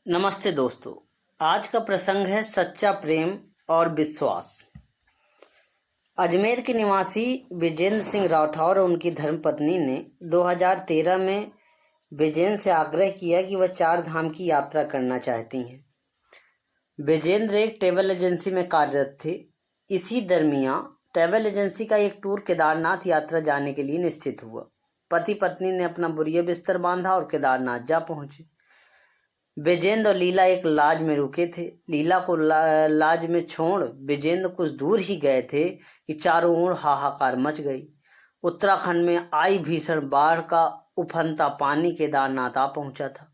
नमस्ते दोस्तों। आज का प्रसंग है सच्चा प्रेम और विश्वास। अजमेर के निवासी विजेंद्र सिंह राठौर और उनकी धर्मपत्नी ने 2013 में विजेंद्र से आग्रह किया कि वह 4 धाम की यात्रा करना चाहती हैं। विजेंद्र एक ट्रैवल एजेंसी में कार्यरत थे। इसी दरमियान ट्रैवल एजेंसी का एक टूर केदारनाथ यात्रा जाने के लिए निश्चित हुआ। पति पत्नी ने अपना बोरिया बिस्तर बांधा और केदारनाथ जा पहुंचे। विजेंद्र और लीला एक लॉज में रुके थे। लीला को लॉज में छोड़ विजेंद्र कुछ दूर ही गए थे कि चारों ओर हाहाकार मच गई। उत्तराखंड में आई भीषण बाढ़ का उफनता पानी केदारनाथ आ पहुंचा था।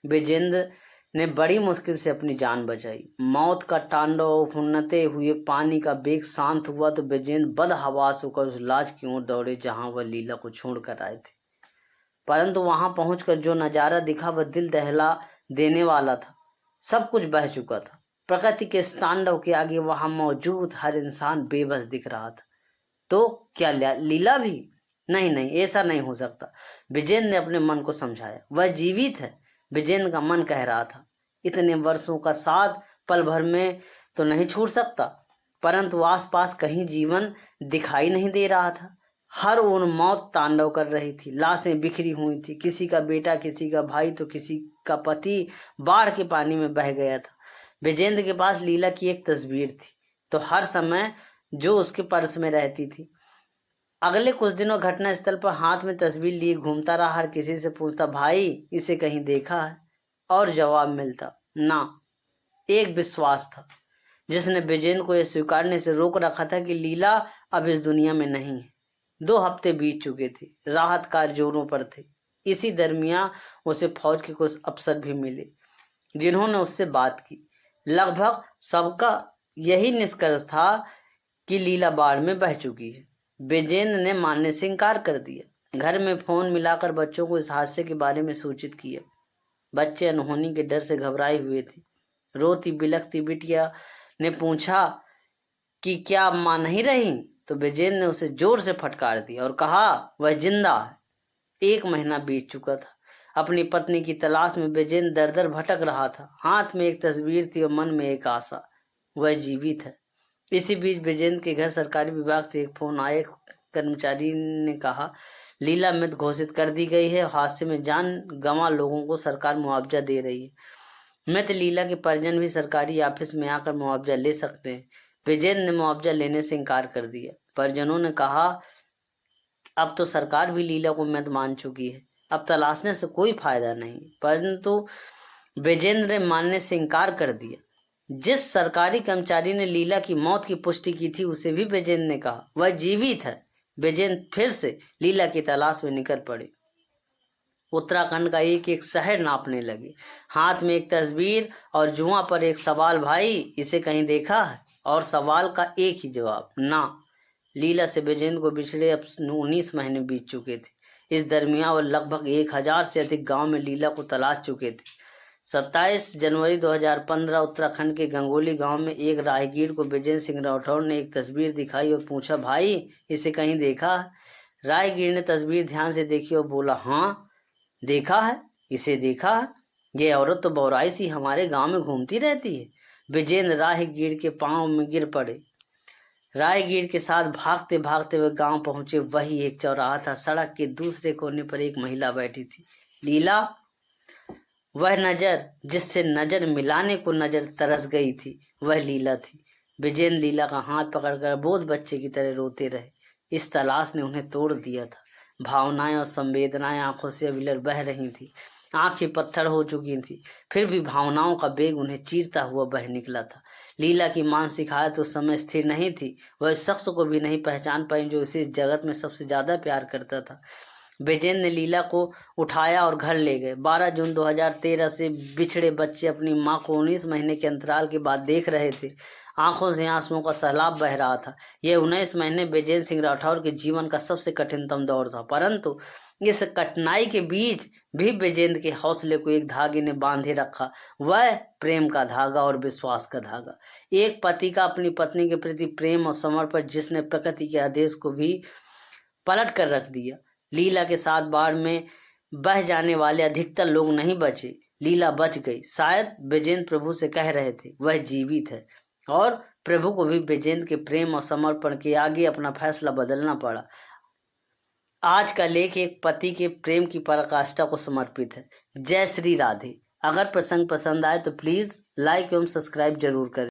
विजेंद्र ने बड़ी मुश्किल से अपनी जान बचाई। मौत का तांडव उफनते हुए पानी का वेग शांत हुआ तो विजेंद्र बदहवास होकर उस लॉज की ओर दौड़े जहां वह लीला को छोड़कर आए थे। परंतु वहां पहुंचकर जो नजारा दिखा वह दिल दहला देने वाला था। सब कुछ बह चुका था। प्रकृति के इस तांडव के आगे वहां मौजूद हर इंसान बेबस दिख रहा था। तो क्या लीला भी? नहीं, ऐसा नहीं हो सकता। विजेंद्र ने अपने मन को समझाया। वह जीवित है, विजेंद्र का मन कह रहा था। इतने वर्षों का साथ पल भर में तो नहीं छूट सकता। परंतु आसपास कहीं जीवन दिखाई नहीं दे रहा था। हर ओर मौत तांडव कर रही थी। लाशें बिखरी हुई थी। किसी का बेटा, किसी का भाई तो किसी का पति बाढ़ के पानी में बह गया था। विजेंद्र के पास लीला की एक तस्वीर थी तो हर समय जो उसके पर्स में रहती थी। अगले कुछ दिनों घटना स्थल पर हाथ में तस्वीर लिए घूमता रहा। हर किसी से पूछता, भाई इसे कहीं देखा है? और जवाब मिलता ना। एक विश्वास था जिसने विजेंद्र को यह स्वीकारने से रोक रखा था कि लीला अब इस दुनिया में नहीं है। 2 हफ्ते बीत चुके थे। राहत कार्य जोरों पर थे। इसी दरमियान उसे फौज के कुछ अफसर भी मिले जिन्होंने उससे बात की। लगभग सबका यही निष्कर्ष था कि लीला बाढ़ में बह चुकी है। विजेंद्र ने मानने से इनकार कर दिया। घर में फोन मिलाकर बच्चों को इस हादसे के बारे में सूचित किया। बच्चे अनहोनी के डर से घबराए हुए थे। रोती बिलखती बिटिया ने पूछा कि क्या मां नहीं रही? तो विजेंद्र ने उसे जोर से फटकार दिया और कहा, वह जिंदा है। 1 महीना बीत चुका था। अपनी पत्नी की तलाश में विजेंद्र दर दर भटक रहा था। हाथ में एक तस्वीर थी और मन में एक आशा, वह जीवित है। इसी बीच विजेंद्र के घर सरकारी विभाग से एक फोन आए। कर्मचारी ने कहा, लीला मृत घोषित कर दी गई है। हादसे में जान गंवा लोगों को सरकार मुआवजा दे रही है। मृत लीला के परिजन भी सरकारी ऑफिस में आकर मुआवजा ले सकते हैं। विजेंद्र ने मुआवजा लेने से इनकार कर दिया। परिजनों ने कहा, अब तो सरकार भी लीला को मृत मान चुकी है, अब तलाशने से कोई फायदा नहीं। परंतु विजेंद्र ने मानने से इनकार कर दिया। जिस सरकारी कर्मचारी ने लीला की मौत की पुष्टि की थी उसे भी विजेंद्र ने कहा वह जीवित है। विजेंद्र फिर से लीला की तलाश में निकल पड़े। उत्तराखंड का एक एक शहर नापने लगे। हाथ में एक तस्वीर और जुआ पर एक सवाल, भाई इसे कहीं देखा है? और सवाल का एक ही जवाब, ना। लीला से विजेंद्र को बिछड़े अब 19 महीने बीत चुके थे। इस दरमियान वह लगभग 1000 से अधिक गांव में लीला को तलाश चुके थे। 27 जनवरी 2015 उत्तराखंड के गंगोली गांव में एक राहगीर को विजेंद्र सिंह राठौर ने एक तस्वीर दिखाई और पूछा, भाई इसे कहीं देखा है? राहगीर ने तस्वीर ध्यान से देखी और बोला, हाँ देखा है, इसे देखा है। ये औरत तो बौराई सी हमारे गांव में घूमती रहती है। विजेंद्र राहगीर के पांव में गिर पड़े। राहगीर के साथ भागते भागते वे गांव पहुंचे। वही एक चौराहा था। सड़क के दूसरे कोने पर एक महिला बैठी थी। लीला, वह नजर जिससे नजर मिलाने को नजर तरस गई थी, वह लीला थी। विजेंद्र लीला का हाथ पकड़कर बोझ बच्चे की तरह रोते रहे। इस तलाश ने उन्हें तोड़ दिया था। भावनाएं और संवेदनाएं आंखों से अविरल बह रही थी। आंखें पत्थर हो चुकी थी, फिर भी भावनाओं का वेग उन्हें चीरता हुआ बह निकला था। लीला की मानसिक हालत उस समय स्थिर नहीं थी। वह उस शख्स को भी नहीं पहचान पाई जो उसे इस जगत में सबसे ज्यादा प्यार करता था। विजेंद्र ने लीला को उठाया और घर ले गए। 12 जून 2013 से बिछड़े बच्चे अपनी मां को 19 महीने के अंतराल के बाद देख रहे थे। आंखों से आंसुओं का सैलाब बह रहा था। यह 19 महीने विजेंद्र सिंह राठौर के जीवन का सबसे कठिनतम दौर था। परंतु इस कठिनाई के बीच भी विजेंद्र के हौसले को एक धागे ने बांधे रखा, वह प्रेम का धागा और विश्वास का धागा। एक पति का अपनी पत्नी के प्रति प्रेम और समर्पण जिसने प्रकृति के आदेश को भी पलट कर रख दिया। लीला के साथ बाढ़ में बह जाने वाले अधिकतर लोग नहीं बचे। लीला बच गई। शायद विजेंद्र प्रभु से कह रहे थे वह जीवित है, और प्रभु को भी विजेंद्र के प्रेम और समर्पण के आगे अपना फैसला बदलना पड़ा। आज का लेख एक पति के प्रेम की पराकाष्ठा को समर्पित है। जय श्री राधे। अगर प्रसंग पसंद आए तो प्लीज़ लाइक एवं सब्सक्राइब जरूर करें।